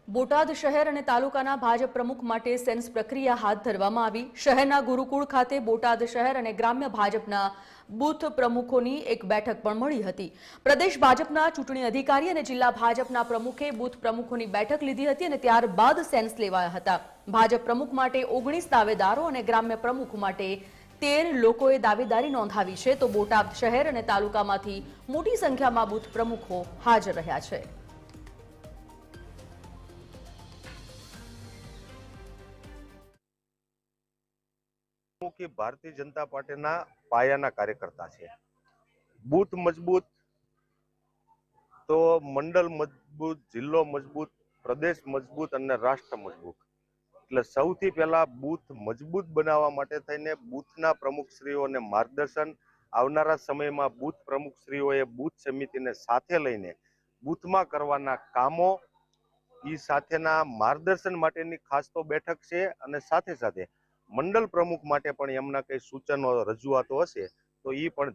બોટાદ શહેર અને તાલુકાના ભાજપ પ્રમુખ માટે સેન્સ પ્રક્રિયા હાથ ધરવામાં આવી। શહેરના ગુરુકુળ ખાતે બોટાદ શહેર અને ગ્રામ્ય ભાજપના બૂથ પ્રમુખોની એક બેઠક પણ મળી હતી। પ્રદેશ ભાજપના ચૂંટણી અધિકારી અને જિલ્લા ભાજપના પ્રમુખે બૂથ પ્રમુખોની બેઠક લીધી હતી અને ત્યારબાદ સેન્સ લેવાયા હતા। ભાજપ પ્રમુખ માટે 19 દાવેદારો અને ગ્રામ્ય પ્રમુખ માટે 13 લોકોએ દાવેદારી નોંધાવી છે, તો બોટાદ શહેર અને તાલુકામાંથી મોટી સંખ્યામાં બૂથ પ્રમુખો હાજર રહ્યા છે। कि भारतीय जनता पार्टी पायाना कार्यकर्ता है। बूथ मजबूत तो मंडल मजबूत, जिल्लो मजबूत, प्रदेश मजबूत और राष्ट्र मजबूत। એટલે સૌથી પહેલા બૂથ મજબૂત બનાવવા માટે થઈને બૂથના પ્રમુખશ્રીઓને માર્ગદર્શન, આવનારા સમયમાં બૂથ પ્રમુખશ્રીઓએ બૂથ સમિતિને સાથે લઈને બૂથમાં કરવાના કામો એ સાથેના માર્ગદર્શન માટેની ખાસ તો બેઠક છે અને સાથે સાથે મંડળ પ્રમુખ માટે પણ એમના કઈ સૂચનો રજૂઆતો હશે તો એ પણ